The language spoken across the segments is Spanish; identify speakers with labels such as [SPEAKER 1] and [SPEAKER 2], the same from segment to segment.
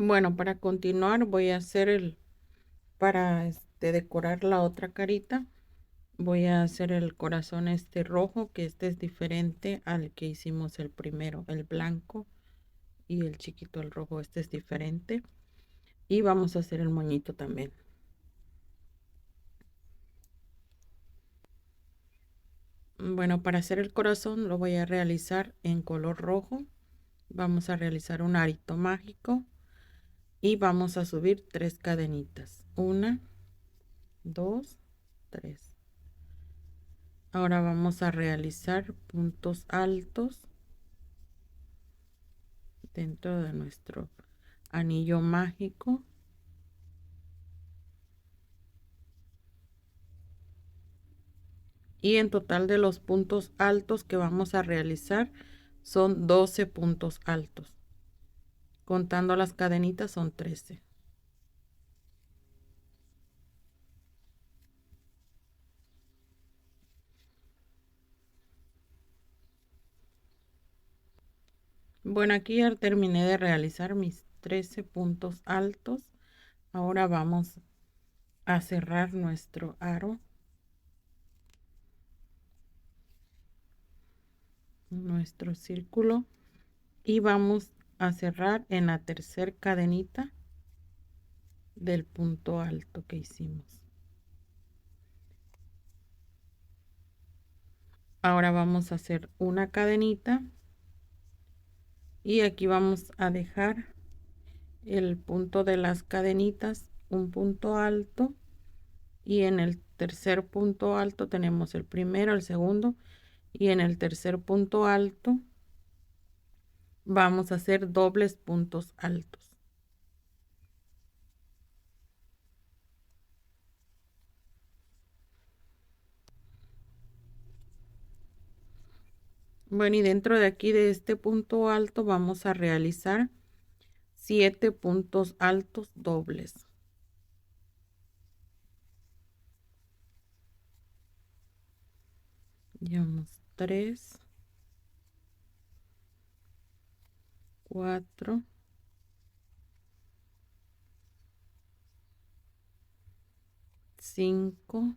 [SPEAKER 1] Bueno, para continuar voy a hacer para decorar la otra carita, voy a hacer el corazón rojo, que este es diferente al que hicimos el primero, el blanco y el chiquito, el rojo, este es diferente. Y vamos a hacer el moñito también. Bueno, para hacer el corazón lo voy a realizar en color rojo. Vamos a realizar un arito mágico y vamos a subir 3 cadenitas. 1, 2, 3. Ahora vamos a realizar puntos altos dentro de nuestro anillo mágico. Y en total de los puntos altos que vamos a realizar son 12 puntos altos. Contando las cadenitas son 13. Bueno, aquí ya terminé de realizar mis 13 puntos altos. Ahora vamos a cerrar nuestro aro, nuestro círculo, y vamos a cerrar en la tercera cadenita del punto alto que hicimos. Ahora vamos a hacer una cadenita y aquí vamos a dejar el punto de las cadenitas, un punto alto, y en el tercer punto alto tenemos el primero, el segundo, y en el tercer punto alto vamos a hacer dobles puntos altos. Bueno, y dentro de aquí de este punto alto vamos a realizar 7 puntos altos dobles. Llevamos 3, 4, 5,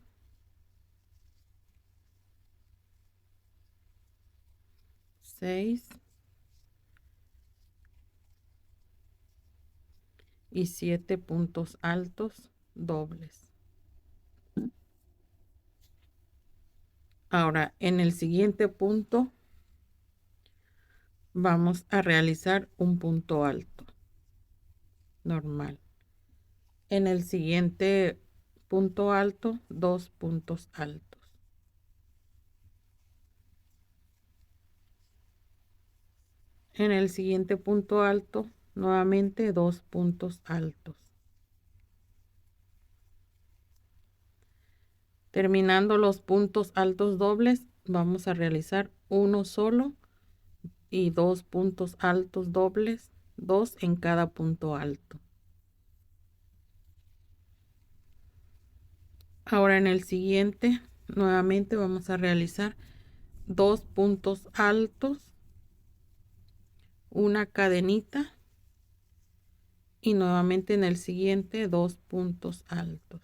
[SPEAKER 1] 6 y 7 puntos altos dobles. Ahora, en el siguiente punto vamos a realizar un punto alto normal. En el siguiente punto alto, 2 puntos altos. En el siguiente punto alto, nuevamente 2 puntos altos. Terminando los puntos altos dobles, vamos a realizar uno solo y 2 puntos altos dobles, 2 en cada punto alto. Ahora en el siguiente, nuevamente vamos a realizar 2 puntos altos, una cadenita, y nuevamente en el siguiente 2 puntos altos.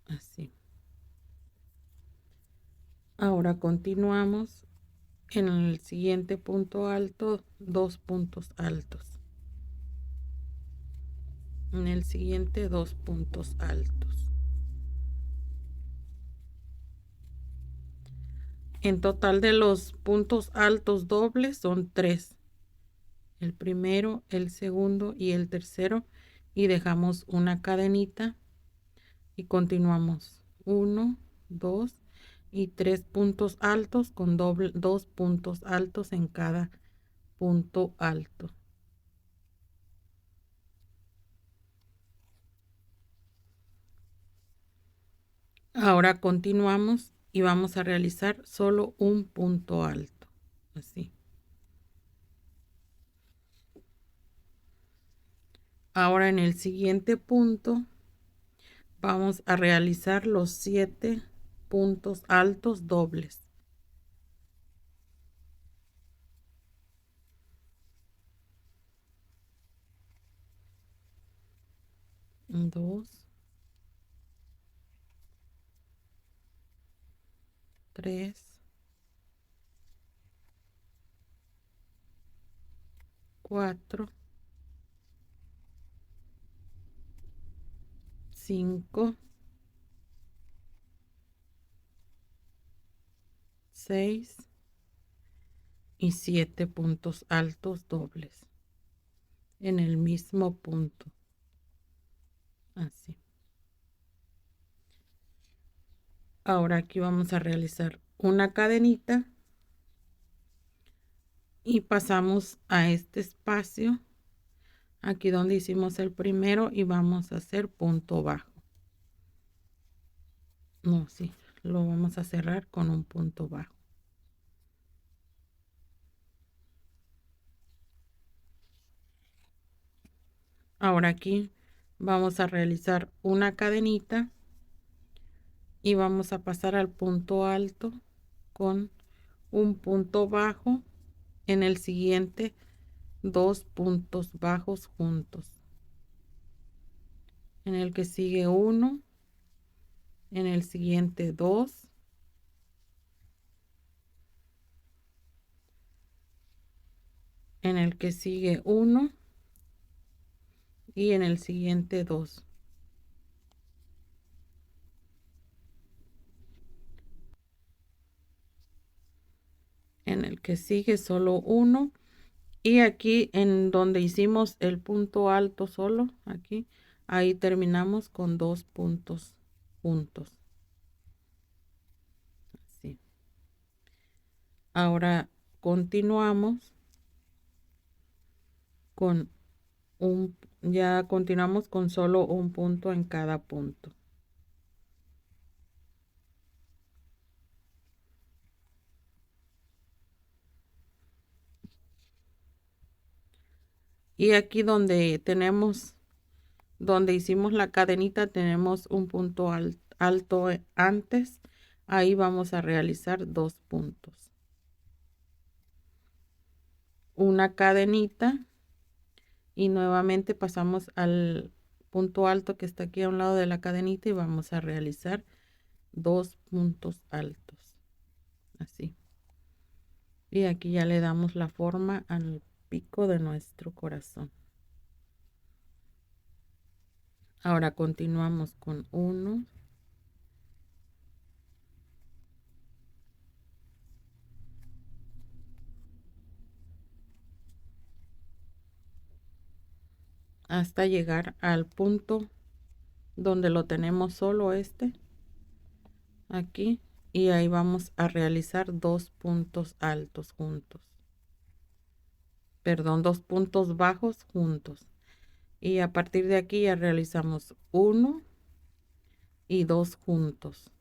[SPEAKER 1] Así. Ahora continuamos en el siguiente punto alto, 2 puntos altos. En el siguiente 2 puntos altos. En total de los puntos altos dobles son 3. El primero, el segundo y el tercero, y dejamos una cadenita y continuamos 1, 2 y 3 puntos altos con 2 puntos altos en cada punto alto. Ahora continuamos y vamos a realizar solo un punto alto, así. Ahora en el siguiente punto vamos a realizar los 7 puntos altos dobles. 2, 3, 4, 5, 6 y 7 puntos altos dobles en el mismo punto. Así. Ahora aquí vamos a realizar una cadenita y pasamos a este espacio, aquí donde hicimos el primero, y vamos a hacer punto bajo. No, sí, lo vamos a cerrar con un punto bajo. Ahora aquí vamos a realizar una cadenita y vamos a pasar al punto alto con un punto bajo en el siguiente, 2 puntos bajos juntos, en el que sigue 1, en el siguiente 2, en el que sigue 1 y en el siguiente 2. En el que sigue solo 1, y aquí en donde hicimos el punto alto solo, aquí, ahí terminamos con 2 puntos juntos. Así. Ahora continuamos con ya continuamos con solo un punto en cada punto. Y aquí donde donde hicimos la cadenita, tenemos un punto alto antes. Ahí vamos a realizar 2 puntos. Una cadenita y nuevamente pasamos al punto alto que está aquí a un lado de la cadenita y vamos a realizar 2 puntos altos. Así. Y aquí ya le damos la forma al pico de nuestro corazón. Ahora continuamos con 1, hasta llegar al punto donde lo tenemos solo aquí, y ahí vamos a realizar 2 puntos altos juntos. Perdón, 2 puntos bajos juntos. Y a partir de aquí ya realizamos 1 y 2 juntos.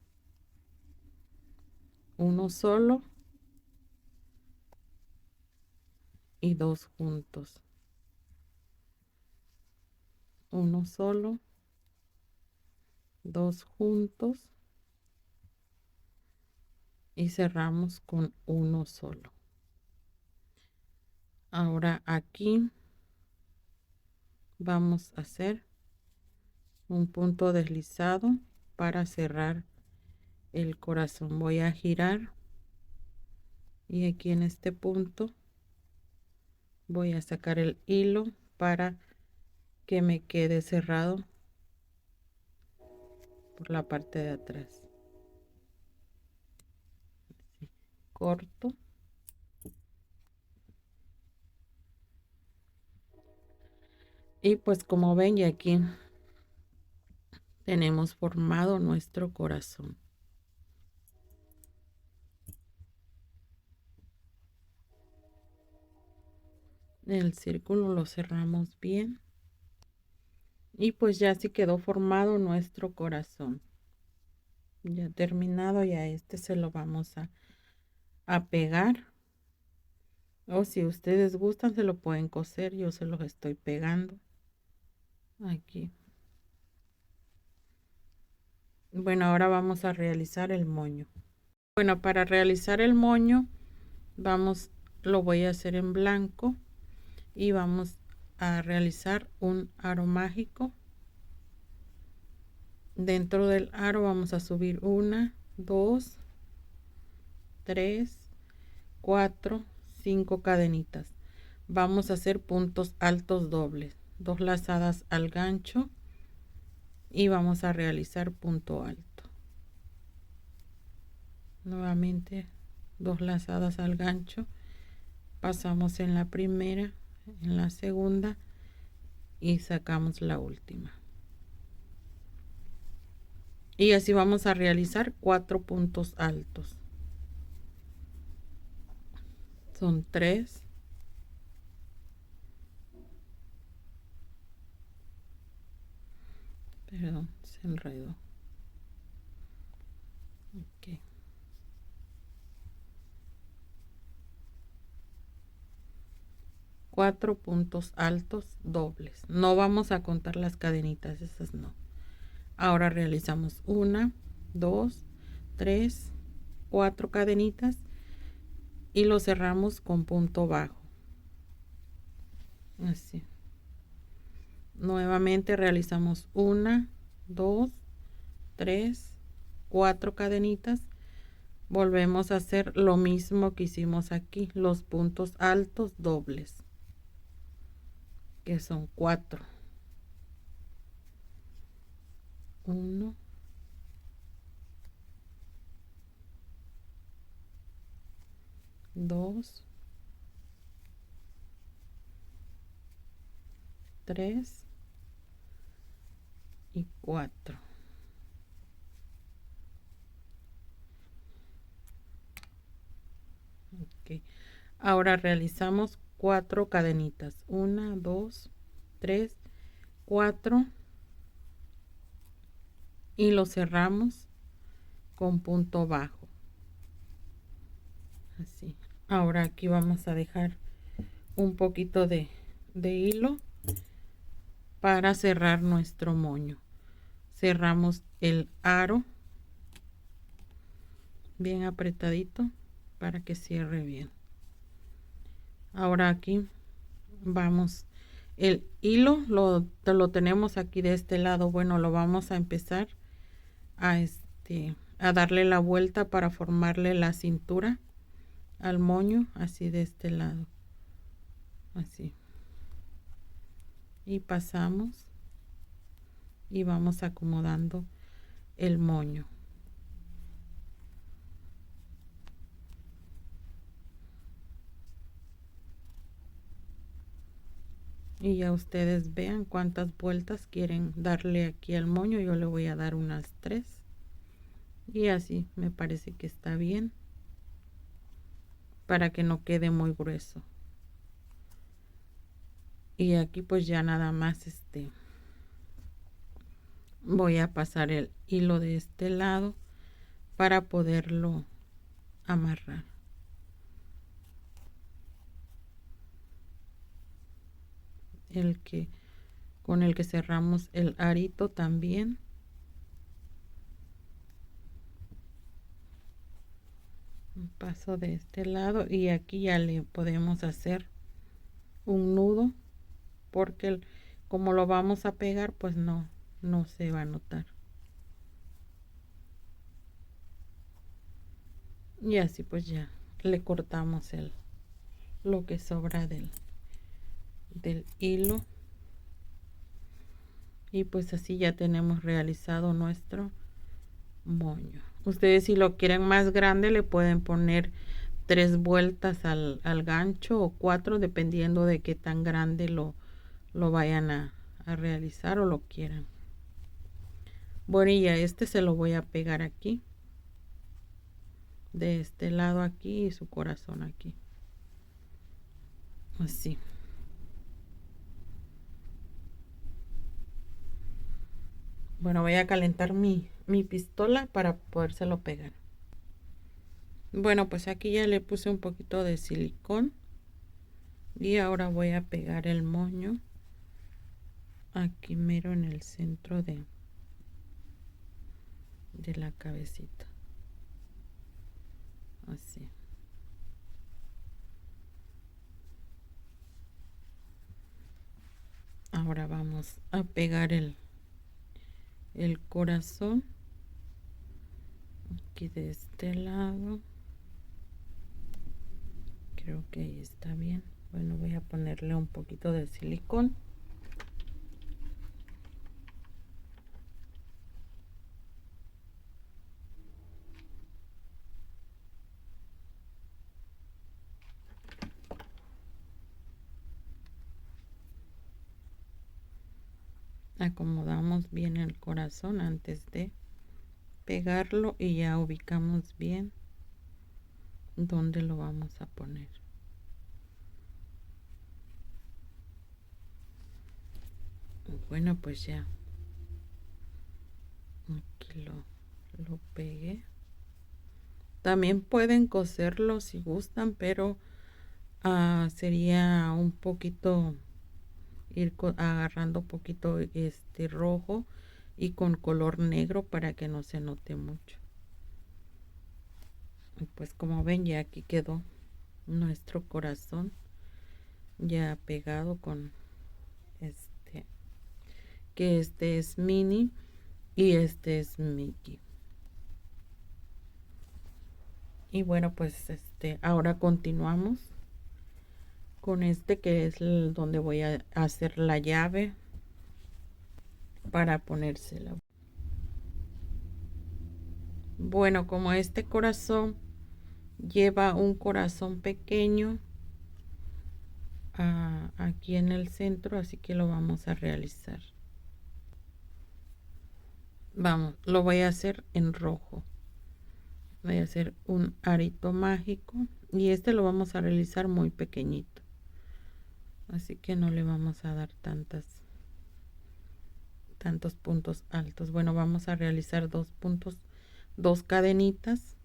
[SPEAKER 1] Uno solo y 2 juntos. Uno solo, 2 juntos y cerramos con uno solo. Ahora aquí vamos a hacer un punto deslizado para cerrar el corazón. Voy a girar y aquí en este punto voy a sacar el hilo para que me quede cerrado por la parte de atrás. Así, corto y pues como ven, ya aquí tenemos formado nuestro corazón. El círculo lo cerramos bien y pues ya así quedó formado nuestro corazón. Ya terminado, ya se lo vamos a pegar, o si ustedes gustan se lo pueden coser. Yo se los estoy pegando aquí. Bueno, ahora vamos a realizar el moño. Bueno, para realizar el moño lo voy a hacer en blanco y vamos a realizar un aro mágico. Dentro del aro vamos a subir 1, 2, 3, 4, 5 cadenitas. Vamos a hacer puntos altos dobles, 2 lazadas al gancho y vamos a realizar punto alto. Nuevamente 2 lazadas al gancho, pasamos en la primera, en la segunda y sacamos la última. Y así vamos a realizar 4 puntos altos. Son 3, perdón, se enredó. Okay. 4 puntos altos dobles. No vamos a contar las cadenitas, esas no. Ahora realizamos 1, 2, 3, 4 cadenitas y lo cerramos con punto bajo. Así. Nuevamente realizamos 1, 2, 3, 4 cadenitas. Volvemos a hacer lo mismo que hicimos aquí, los puntos altos dobles, que son 4. 1, 2, 3 y 4. Okay. Ahora realizamos 4 cadenitas. 1, 2, 3, 4 y lo cerramos con punto bajo. Así. Ahora aquí vamos a dejar un poquito de hilo para cerrar nuestro moño. Cerramos el aro bien apretadito para que cierre bien. Ahora aquí vamos, el hilo lo tenemos aquí de este lado. Bueno, lo vamos a empezar a darle la vuelta para formarle la cintura al moño, así de este lado, así, y pasamos y vamos acomodando el moño. Y ya ustedes vean cuántas vueltas quieren darle aquí al moño. Yo le voy a dar unas 3 y así me parece que está bien, para que no quede muy grueso. Y aquí pues ya nada más voy a pasar el hilo de este lado para poderlo amarrar. Con el que cerramos el arito también. Paso de este lado y aquí ya le podemos hacer un nudo, porque como lo vamos a pegar pues no se va a notar. Y así pues ya le cortamos lo que sobra del hilo. Y pues así ya tenemos realizado nuestro moño. Ustedes si lo quieren más grande le pueden poner 3 vueltas al gancho o 4, dependiendo de qué tan grande lo vayan a realizar o lo quieran. Bueno, y a se lo voy a pegar aquí, de este lado aquí, y su corazón aquí, así. Bueno, voy a calentar mi pistola para podérselo pegar. Bueno, pues aquí ya le puse un poquito de silicón y ahora voy a pegar el moño aquí mero en el centro de la cabecita, así. Ahora vamos a pegar el corazón aquí de este lado. Creo que ahí está bien. Bueno, voy a ponerle un poquito de silicón. Acomodamos bien el corazón antes de pegarlo y ya ubicamos bien dónde lo vamos a poner. Bueno, pues ya aquí lo pegué. También pueden coserlo si gustan, pero sería un poquito ir agarrando poquito este rojo y con color negro para que no se note mucho. Y pues como ven, ya aquí quedó nuestro corazón ya pegado con este, que este es Minnie y este es Mickey. Y bueno, pues ahora continuamos con este que es donde voy a hacer la llave para ponérsela. Bueno, como este corazón lleva un corazón pequeño aquí en el centro, así que lo vamos a realizar. Vamos, lo voy a hacer en rojo. Voy a hacer un arito mágico y este lo vamos a realizar muy pequeñito, así que no le vamos a dar tantos puntos altos. Bueno, vamos a realizar 2 puntos, 2 cadenitas,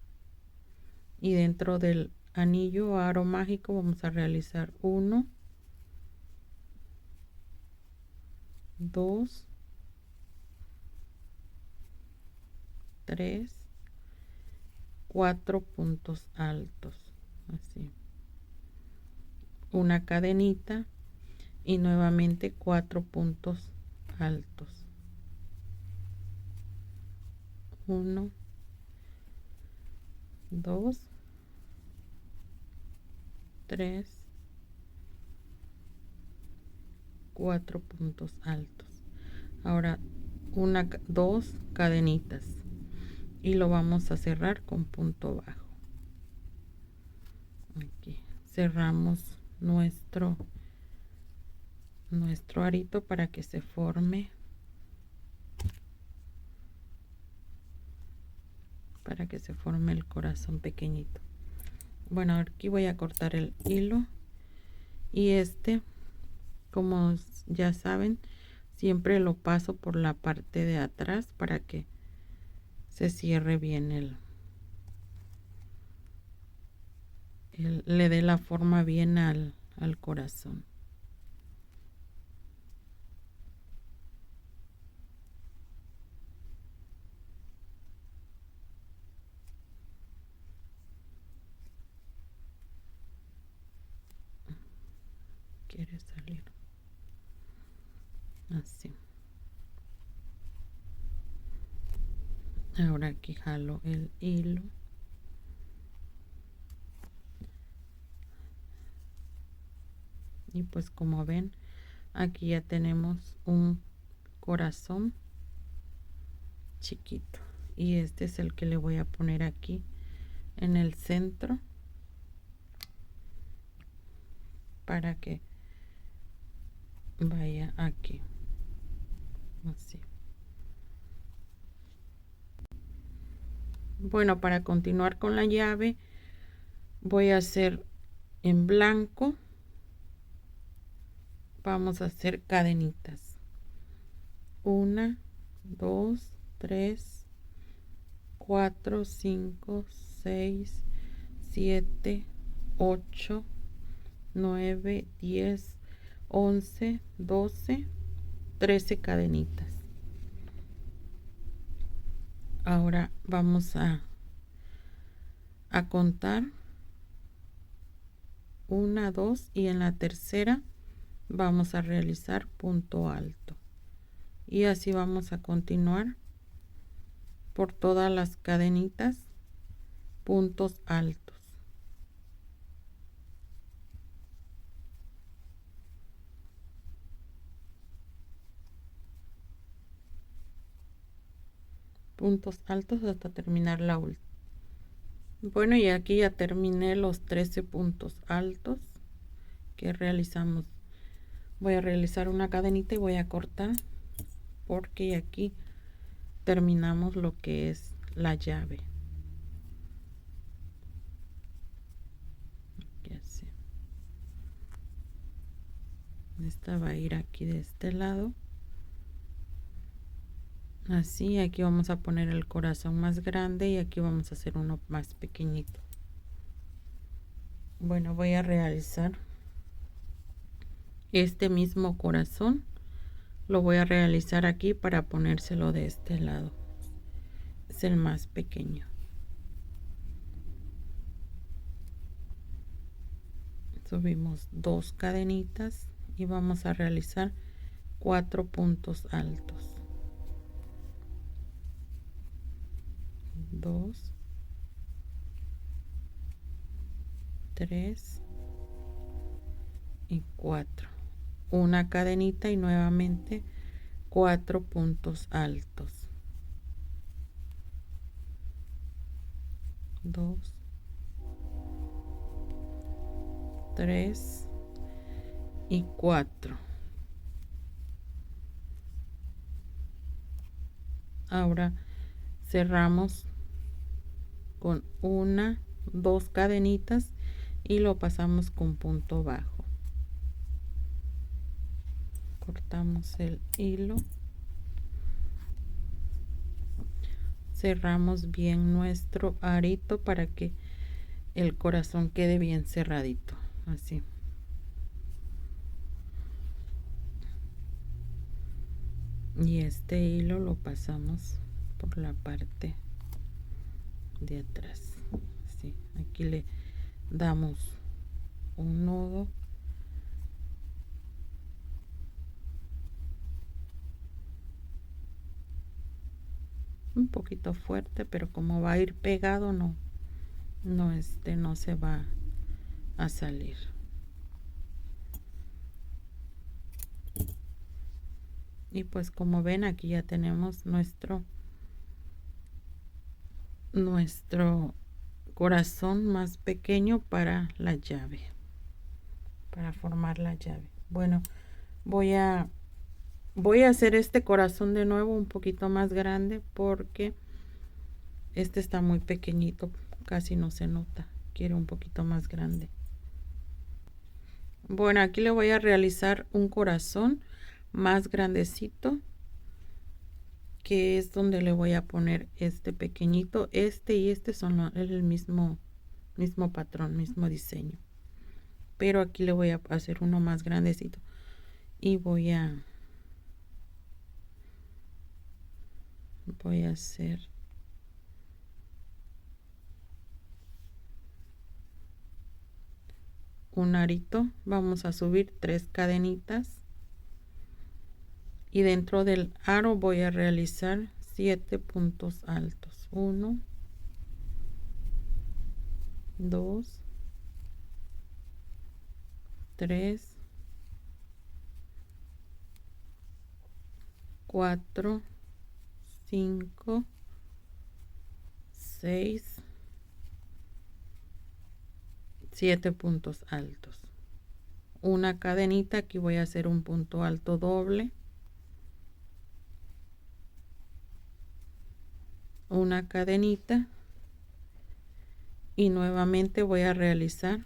[SPEAKER 1] y dentro del anillo o aro mágico vamos a realizar 1, 2, 3, 4 puntos altos, así, una cadenita y nuevamente 4 puntos altos, 1, 2, 3, 4 puntos altos. Ahora 2 cadenitas y lo vamos a cerrar con punto bajo. Aquí cerramos nuestro arito para que se forme, el corazón pequeñito. Bueno, aquí voy a cortar el hilo y como ya saben, siempre lo paso por la parte de atrás para que se cierre bien le dé la forma bien al corazón. Quiere salir así. Ahora aquí jalo el hilo y pues como ven, aquí ya tenemos un corazón chiquito y este es el que le voy a poner aquí en el centro para que vaya aquí, así. Bueno, para continuar con la llave voy a hacer en blanco, vamos a hacer cadenitas, 1, 2, 3, 4, 5, 6, 7, 8, 9, 10, 11, 12, 13 cadenitas. Ahora vamos a contar 1, 2 y en la tercera vamos a realizar punto alto, y así vamos a continuar por todas las cadenitas puntos altos. Puntos altos hasta terminar la última. Bueno, y aquí ya terminé los 13 puntos altos que realizamos. Voy a realizar una cadenita y voy a cortar, porque aquí terminamos lo que es la llave. Aquí así. Esta va a ir aquí de este lado. Así, aquí vamos a poner el corazón más grande y aquí vamos a hacer uno más pequeñito. Bueno, voy a realizar este mismo corazón, lo voy a realizar aquí para ponérselo de este lado. Es el más pequeño. Subimos 2 cadenitas y vamos a realizar 4 puntos altos. 2, 3 y 4. Una cadenita y nuevamente 4 puntos altos. 2, 3 y 4. Ahora cerramos con 1, 2 cadenitas y lo pasamos con punto bajo. Cortamos el hilo, cerramos bien nuestro arito para que el corazón quede bien cerradito, así. Y este hilo lo pasamos por la parte de atrás, así. Aquí le damos un nudo, un poquito fuerte, pero como va a ir pegado no se va a salir. Y pues como ven, aquí ya tenemos nuestro corazón más pequeño para la llave, para formar la llave. Bueno, voy a hacer este corazón de nuevo un poquito más grande, porque este está muy pequeñito, casi no se nota. Quiero un poquito más grande. Bueno, aquí le voy a realizar un corazón más grandecito, que es donde le voy a poner este pequeñito. Este y este son el mismo patrón, mismo diseño, pero aquí le voy a hacer uno más grandecito y voy a hacer un arito. Vamos a subir 3 cadenitas y dentro del aro voy a realizar 7 puntos altos. 1, 2, 3, 4, 5, 6, 7 puntos altos. Una cadenita, aquí voy a hacer un punto alto doble, una cadenita y nuevamente voy a realizar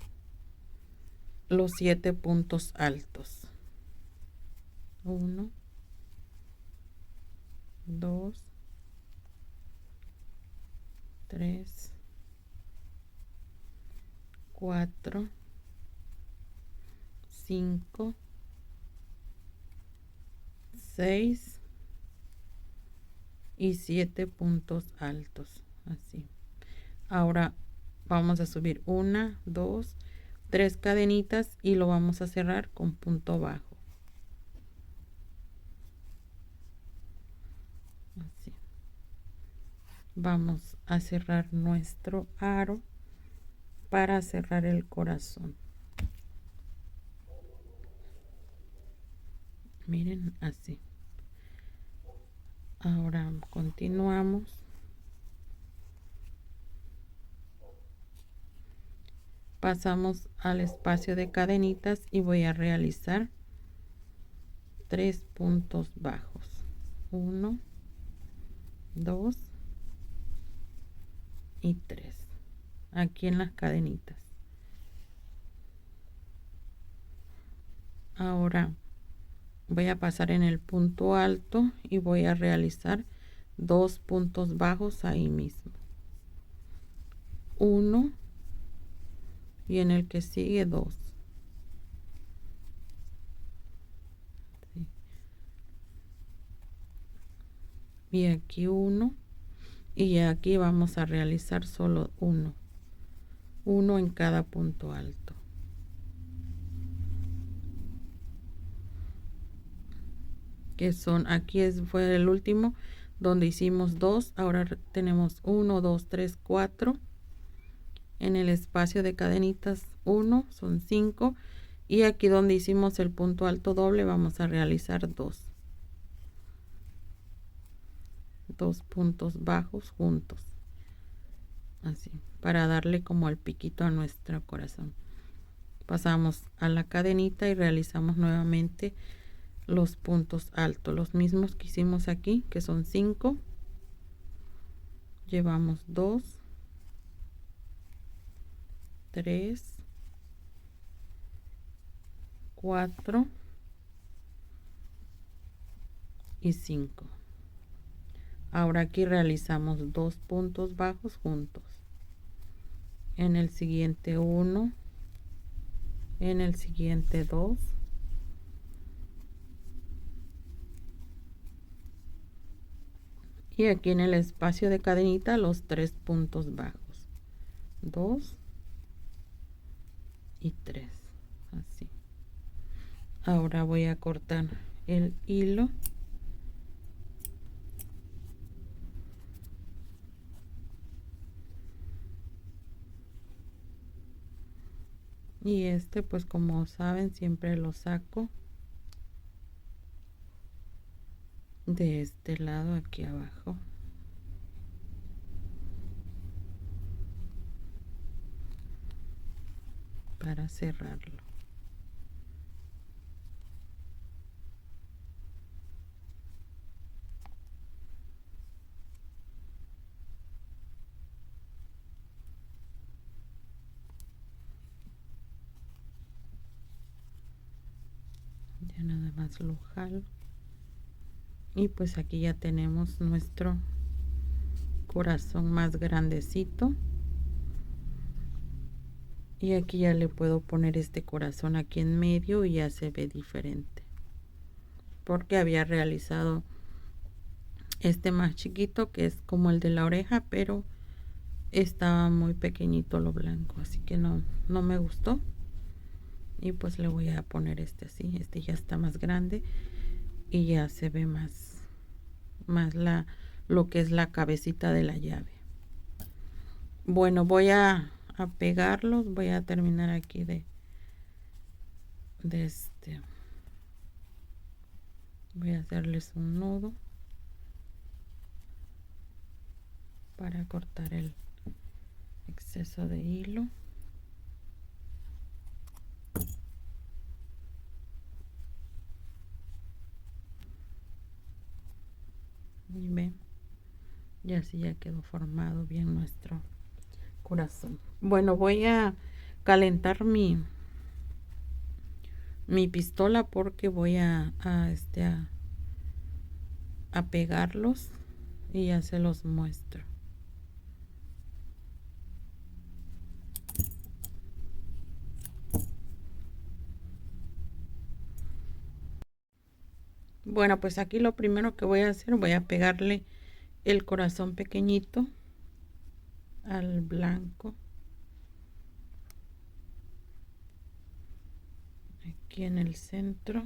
[SPEAKER 1] los 7 puntos altos. 1, 2, 3, 4, 5, 6, y 7 puntos altos, así. Ahora vamos a subir 1, 2, 3 cadenitas y lo vamos a cerrar con punto bajo, así. Vamos a cerrar nuestro aro para cerrar el corazón. Miren, así. Ahora continuamos. Pasamos al espacio de cadenitas y voy a realizar 3 puntos bajos. 1, 2 y 3. Aquí en las cadenitas. Ahora voy a pasar en el punto alto y voy a realizar 2 puntos bajos ahí mismo. 1 y en el que sigue 2. Y aquí 1 y aquí vamos a realizar solo 1 en cada punto alto. Que son, aquí fue el último donde hicimos 2, ahora tenemos 1, 2, 3, 4. En el espacio de cadenitas 1 son 5 y aquí donde hicimos el punto alto doble vamos a realizar 2 puntos bajos juntos, así, para darle como el piquito a nuestro corazón. Pasamos a la cadenita y realizamos nuevamente los puntos altos, los mismos que hicimos aquí, que son 5. Llevamos 2, 3, 4 y 5. Ahora aquí realizamos 2 puntos bajos juntos. En el siguiente 1, en el siguiente 2 y aquí en el espacio de cadenita los 3 puntos bajos, 2 y 3, así. Ahora voy a cortar el hilo y este, pues como saben, siempre lo saco de este lado aquí abajo. Para cerrarlo. Ya nada más lo jalo. Y pues aquí ya tenemos nuestro corazón más grandecito. Y aquí ya le puedo poner este corazón aquí en medio y ya se ve diferente. Porque había realizado este más chiquito que es como el de la oreja, pero estaba muy pequeñito lo blanco, así que no me gustó. Y pues le voy a poner este así. Este ya está más grande y ya se ve más lo que es la cabecita de la llave. Bueno, voy a pegarlos. Voy a terminar aquí de este. Voy a hacerles un nudo para cortar el exceso de hilo. Y ven, y así ya quedó formado bien nuestro corazón. Bueno, voy a calentar mi pistola porque voy a pegarlos y ya se los muestro. Bueno, pues aquí lo primero que voy a hacer, voy a pegarle el corazón pequeñito al blanco. Aquí en el centro.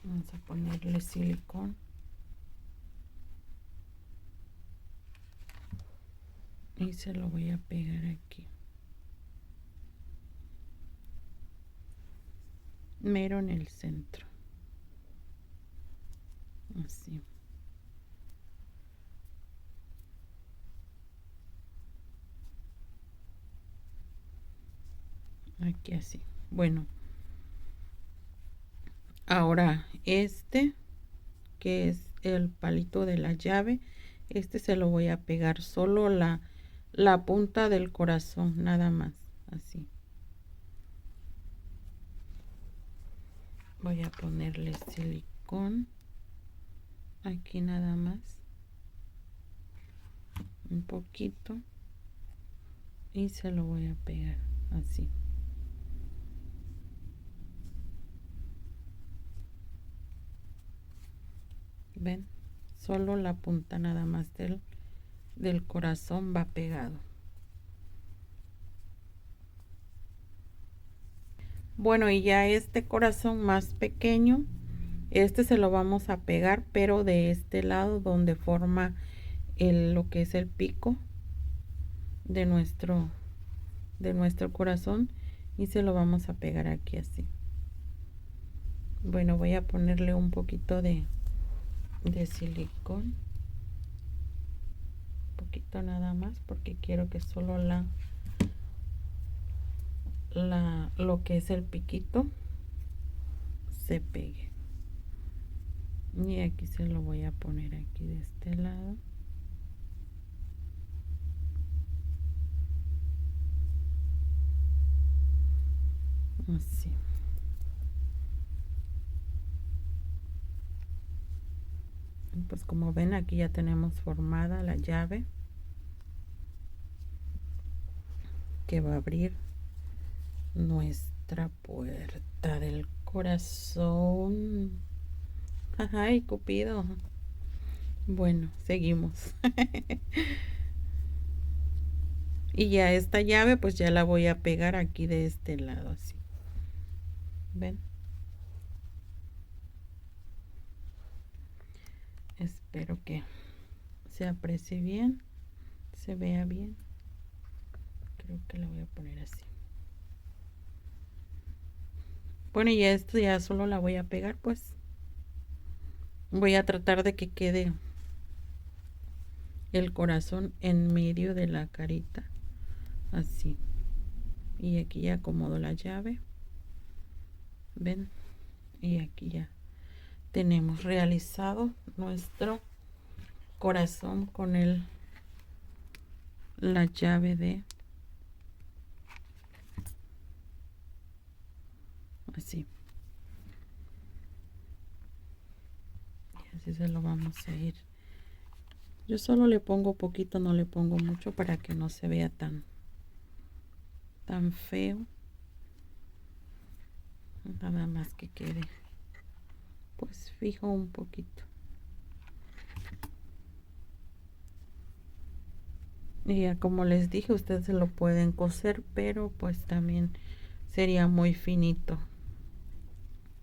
[SPEAKER 1] Vamos a ponerle silicón. Y se lo voy a pegar aquí. Mero en el centro. Así. Aquí así. Bueno. Ahora este, que es el palito de la llave, este se lo voy a pegar solo la punta del corazón, nada más. Así. Voy a ponerle silicón. Aquí nada más. Un poquito. Y se lo voy a pegar así. ¿Ven? Solo la punta nada más del corazón va pegado. Bueno, y ya este corazón más pequeño, este se lo vamos a pegar, pero de este lado donde forma lo que es el pico de nuestro corazón, y se lo vamos a pegar aquí así. Bueno, voy a ponerle un poquito de silicón, un poquito nada más, porque quiero que solo lo que es el piquito se pegue. Y aquí se lo voy a poner aquí de este lado. Así. Pues como ven, aquí ya tenemos formada la llave que va a abrir nuestra puerta del corazón. Ay, Cupido. Bueno, seguimos. Y ya esta llave pues ya la voy a pegar aquí de este lado así. ¿Ven? Espero que se aprecie bien, se vea bien. Creo que la voy a poner así. Bueno, y esto ya solo la voy a pegar, pues. Voy a tratar de que quede el corazón en medio de la carita. Así. Y aquí ya acomodo la llave. ¿Ven? Y aquí ya tenemos realizado nuestro corazón con la llave de así. Y así se lo vamos a ir. Yo solo le pongo poquito, no le pongo mucho para que no se vea tan feo. Nada más que quede pues fijo un poquito. Y ya como les dije, ustedes se lo pueden coser, pero pues también sería muy finito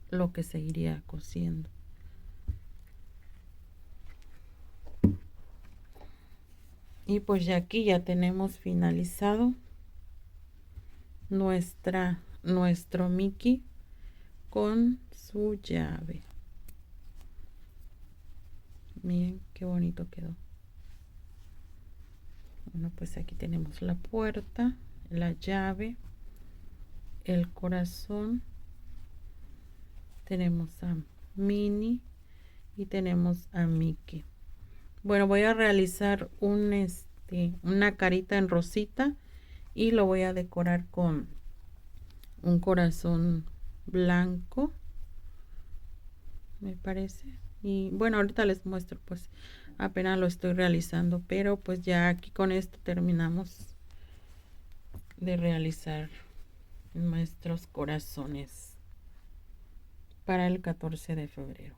[SPEAKER 1] lo que se iría cosiendo. Y pues ya aquí ya tenemos finalizado nuestro Mickey con su llave. Miren qué bonito quedó. Bueno, pues aquí tenemos la puerta, la llave, el corazón, tenemos a Minnie y tenemos a Mickey. Bueno, voy a realizar una carita en rosita y lo voy a decorar con un corazón blanco, me parece. Y bueno, ahorita les muestro, pues apenas lo estoy realizando, pero pues ya aquí con esto terminamos de realizar nuestros corazones para el 14 de febrero.